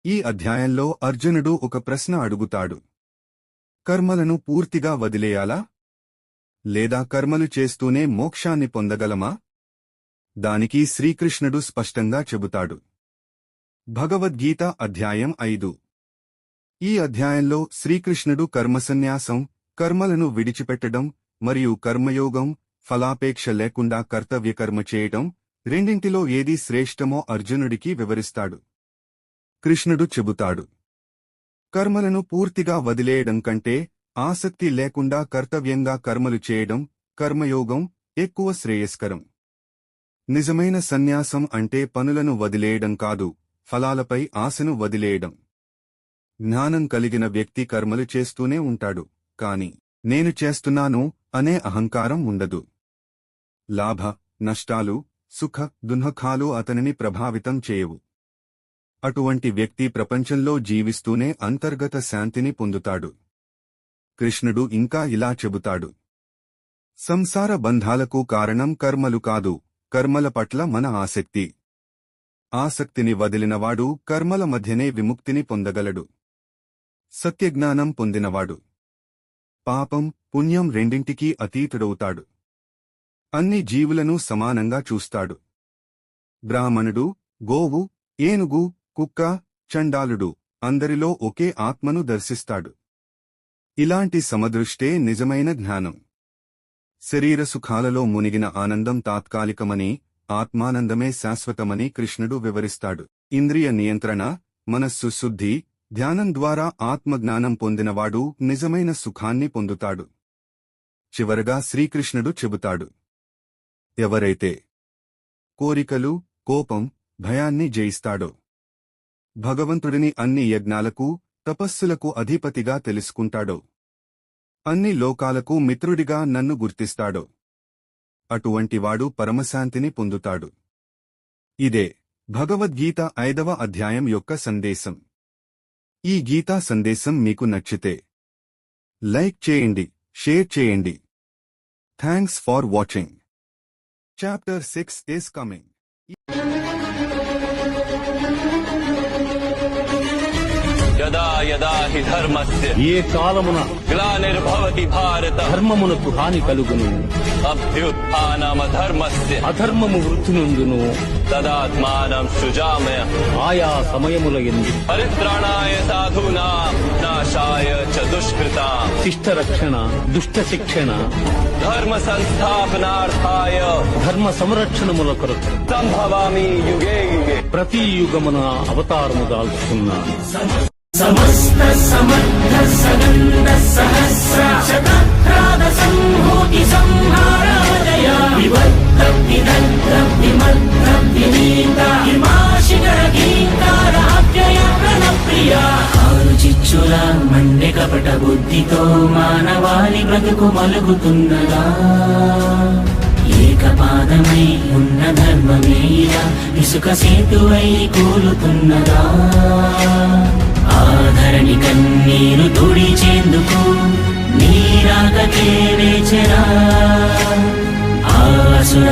ఈ అధ్యాయంలో అర్జునుడు ఒక ప్రశ్న అడుగుతాడు. కర్మలను పూర్తిగా వదిలేయాలా? లేదా కర్మలు చేస్తూనే మోక్షాన్ని పొందగలమా? దానికి శ్రీకృష్ణుడు స్పష్టంగా చెబుతాడు. భగవద్గీత అధ్యాయం 5. ఈ అధ్యాయంలో శ్రీకృష్ణుడు కర్మసన్యాసం, కర్మలను విడిచిపెట్టడం మరియు కర్మయోగం, ఫలాపేక్ష లేకుండా కర్తవ్యకర్మ చేయడం, రెండింటిలో ఏది శ్రేష్టమో అర్జునుడికి వివరిస్తాడు. కృష్ణుడు చెబుతాడు, కర్మలను పూర్తిగా వదిలేయడం కంటే ఆసక్తి లేకుండా కర్తవ్యంగా కర్మలు చేయడం, కర్మయోగం ఎక్కువ శ్రేయస్కరం. నిజమైన సన్యాసం అంటే పనులను వదిలేయడం కాదు, ఫలాలపై ఆశను వదిలేయడం. జ్ఞానం కలిగిన వ్యక్తి కర్మలు చేస్తూనే ఉంటాడు, కాని నేను చేస్తున్నాను అనే అహంకారం ఉండదు. లాభ, నష్టాలు, సుఖ, దుఃఖాలు అతనిని ప్రభావితం చేయవు. అటువంటి వ్యక్తి ప్రపంచంలో జీవిస్తూనే అంతర్గత శాంతిని పొందుతాడు. కృష్ణుడు ఇంకా ఇలా చెబుతాడు, సంసార బంధాలకు కారణం కర్మలు కాదు, కర్మల పట్ల మన ఆసక్తి. ఆసక్తిని వదిలినవాడు కర్మల మధ్యనే విముక్తిని పొందగలడు. సత్యజ్ఞానం పొందినవాడు పాపం, పుణ్యం రెండింటికీ అతీతుడవుతాడు. అన్ని జీవులను సమానంగా చూస్తాడు. బ్రాహ్మణుడు, గోవు, ఏనుగు, కుక్క, చండాలుడు అందరిలో ఒకే ఆత్మను దర్శిస్తాడు. ఇలాంటి సమదృష్టే నిజమైన జ్ఞానం. శరీర సుఖాలలో మునిగిన ఆనందం తాత్కాలికమని, ఆత్మానందమే శాశ్వతమని కృష్ణుడు వివరిస్తాడు. ఇంద్రియ నియంత్రణ, మనస్సు శుద్ధి, ధ్యానం ద్వారా ఆత్మజ్ఞానం పొందినవాడు నిజమైన సుఖాన్ని పొందుతాడు. చివరగా శ్రీకృష్ణుడు చెబుతాడు, ఎవరైతే కోరికలు, కోపం, భయాన్ని జయిస్తాడో, భగవంతుడిని అన్ని యజ్ఞాలకు, తపస్సులకు అధిపతిగా తెలుసుకుంటాడో, అన్ని లోకాలకు మిత్రుడిగా నన్ను గుర్తిస్తాడో, అటువంటివాడు పరమశాంతిని పొందుతాడు. ఇదే భగవద్గీత 5వ అధ్యాయం యొక్క సందేశం. ఈ గీతా సందేశం మీకు నచ్చితే లైక్ చేయండి, షేర్ చేయండి. Thanks far watching. Chapter 6 is coming. యదా యదా హి ధర్మస్య ఏ కాలమున గ్లానిర్భవతి భారత ధర్మమునకు హాని కలుగును, అభ్యుత్థానమధర్మస్య అధర్మము వృద్ధి నుండును, తదాత్మానం సృజామయ ఆయా సమయముల యందు పరిత్రాణాయ సాధూనాం నాశాయ చ దుష్కృతాం శిష్ట రక్షణ, దుష్ట శిక్షణ, ధర్మ సంస్థాపనార్థాయ ధర్మ సంరక్షణముల కొరకు సంభవామి యుగే యుగే. ప్రతి యుగమున అవతారము దాల్చుకున్నాను. సమస్త సమర్థ సగంధ సహస్ర శతప్రాద సంహూతి సంహారాదయ వివర్త విదగ్ధ విమర్ధ వినీత హిమాశిఖర గీతార అవ్యయ ప్రణప్రియ. ఆరు చిచ్చుల మండె కపట బుద్ధితో మానవాళి బ్రతుకు మలుగుతున్నదా, ఏకపాదమై ఉన్న ధర్మమే ఇలా ఇసుక సేతువై కూలుతున్నదా. ఆధరణి కన్నీరు తుడిచేందుకు నీరాకతే వేచరా ఆసుర